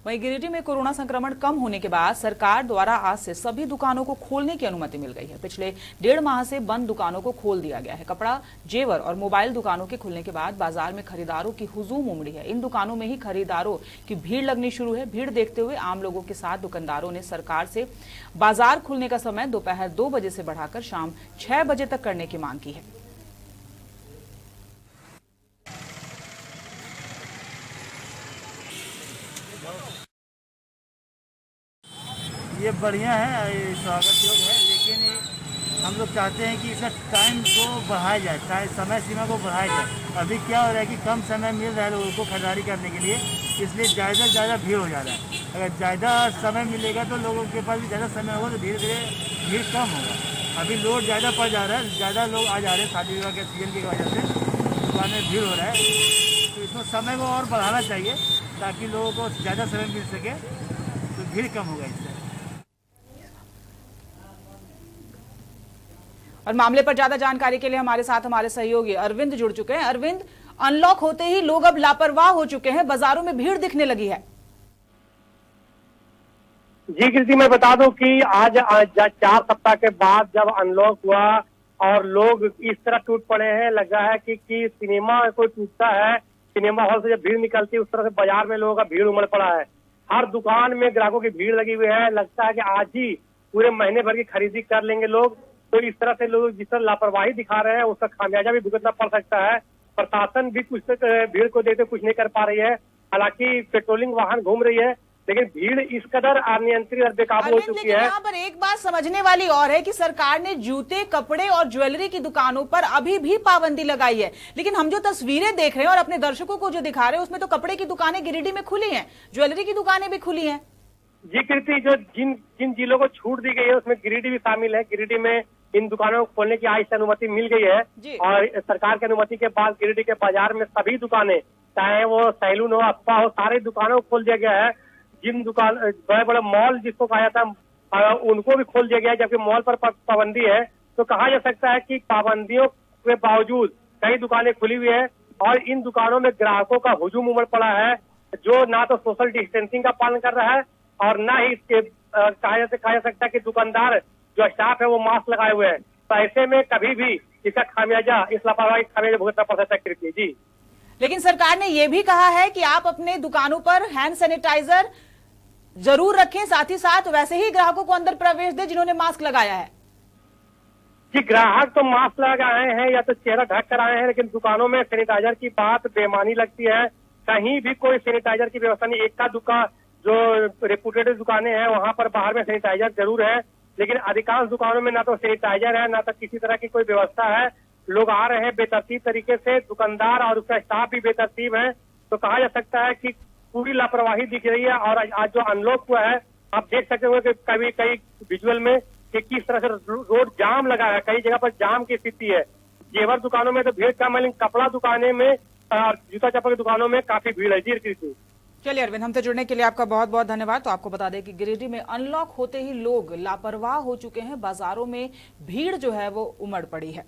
वहीं गिरिडीह में कोरोना संक्रमण कम होने के बाद सरकार द्वारा आज से सभी दुकानों को खोलने की अनुमति मिल गई है। पिछले 1.5 माह से बंद दुकानों को खोल दिया गया है। कपड़ा, जेवर और मोबाइल दुकानों के खुलने के बाद बाजार में खरीदारों की हुजूम उमड़ी है। इन दुकानों में ही खरीदारों की भीड़ लगनी शुरू है। भीड़ देखते हुए आम लोगों के साथ दुकानदारों ने सरकार से बाजार खुलने का समय दोपहर 2 बजे से बढ़ाकर शाम 6 बजे तक करने की मांग की है। ये बढ़िया है, ये स्वागत योग है, लेकिन हम लोग चाहते हैं कि इसका टाइम को बढ़ाया जाए, समय सीमा को बढ़ाया जाए। अभी क्या हो रहा है कि कम समय मिल रहा है लोगों को खरीदारी करने के लिए, इसलिए ज़्यादा से ज़्यादा भीड़ हो जा रहा है। अगर ज़्यादा समय मिलेगा तो लोगों के पास भी ज़्यादा समय होगा तो धीरे धीरे भीड़ कम होगा। अभी लोड ज़्यादा पड़ जा रहा है, ज़्यादा लोग आ जा रहे हैं शादी विवाह के सीजन की वजह से दुकान में भीड़ हो रहा है। तो इसमें समय को और बढ़ाना चाहिए ताकि लोगों को ज़्यादा समय मिल सके, तो भीड़ कम होगा इससे। और मामले पर ज्यादा जानकारी के लिए हमारे साथ हमारे सहयोगी अरविंद जुड़ चुके हैं। अरविंद, अनलॉक होते ही लोग अब लापरवाह हो चुके हैं, बाजारों में भीड़ दिखने लगी है। जी कृति, मैं बता दूं कि आज 4 सप्ताह के बाद जब अनलॉक हुआ और लोग इस तरह टूट पड़े हैं, लगा है कि सिनेमा कोई टूटता है, सिनेमा हॉल से जब भीड़ निकलती है उस तरह से बाजार में लोगों का भीड़ उमड़ पड़ा है। हर दुकान में ग्राहकों की भीड़ लगी हुई है। लगता है कि आज ही पूरे महीने भर की खरीदी कर लेंगे लोग। तो इस तरह से लोग जिस तरह लापरवाही दिखा रहे हैं उसका खामियाजा भी भुगतना पड़ सकता है। प्रशासन भी कुछ भीड़ को देखते कुछ नहीं कर पा रही है। हालांकि पेट्रोलिंग वाहन घूम रही है, लेकिन भीड़ इस कदर अनियंत्रित और बेकाबू हो चुकी है। यहाँ पर एक बात समझने वाली और है कि सरकार ने जूते, कपड़े और ज्वेलरी की दुकानों पर अभी भी पाबंदी लगाई है, लेकिन हम जो तस्वीरें देख रहे हैं और अपने दर्शकों को जो दिखा रहे हैं उसमें तो कपड़े की दुकानें गिरिडीह में खुली हैं, ज्वेलरी की दुकानें भी खुली हैं। जी कृति, जो जिन जिलों को छूट दी गई है उसमें गिरिडीह भी शामिल है। गिरिडीह में इन दुकानों को खोलने की आज से अनुमति मिल गई है और सरकार की अनुमति के बाद गिरिडीह के बाजार में सभी दुकानें, चाहे वो सैलून हो, स्पा हो, सारी दुकानों को खोल दिया गया है। जिन दुकान बड़े बड़े मॉल जिसको कहा जाता है उनको भी खोल दिया गया है, जबकि मॉल पर पाबंदी है। तो कहा जा सकता है कि पाबंदियों के बावजूद कई दुकानें खुली हुई है और इन दुकानों में ग्राहकों का हुजूम उमड़ पड़ा है, जो ना तो सोशल डिस्टेंसिंग का पालन कर रहा है और ना ही इसके कहा जा सकता है कि दुकानदार जो स्टाफ है वो मास्क लगाए हुए हैं। तो ऐसे में कभी भी इसका खामियाजा, इस लापरवाही खामियाजा भुगतना पड़ सकता है कृति जी। लेकिन सरकार ने यह भी कहा है कि आप अपने दुकानों पर हैंड सैनिटाइजर जरूर रखें, साथ ही साथ वैसे ही ग्राहकों को अंदर प्रवेश दें जिन्होंने मास्क लगाया है। जी, ग्राहक तो मास्क लगा आए हैं या तो चेहरा ढक कर आए हैं, लेकिन दुकानों में सैनिटाइजर की बात बेमानी लगती है। कहीं भी कोई सैनिटाइजर की व्यवस्था नहीं। एक का दुकान जो रेपुटेड दुकानें हैं वहां पर बाहर में सैनिटाइजर जरूर है, लेकिन अधिकांश दुकानों में ना तो सैनिटाइजर है ना तो किसी तरह की कोई व्यवस्था है। लोग आ रहे हैं बेतरतीब तरीके से, दुकानदार और उसका स्टाफ भी बेतरतीब है। तो कहा जा सकता है कि पूरी लापरवाही दिख रही है। और आज जो अनलॉक हुआ है आप देख सकते हो कि कई विजुअल में कि किस तरह से रोड जाम लगा है, कई जगह पर जाम की स्थिति है। जेवर दुकानों में तो भीड़ कम है, लेकिन कपड़ा दुकानें में और जूता चप्पल की दुकानों में काफी भीड़ है। जी चलिए अरविंद, हमसे जुड़ने के लिए आपका बहुत बहुत धन्यवाद। तो आपको बता दें कि गिरिडीह में अनलॉक होते ही लोग लापरवाह हो चुके हैं, बाजारों में भीड़ जो है वो उमड़ पड़ी है।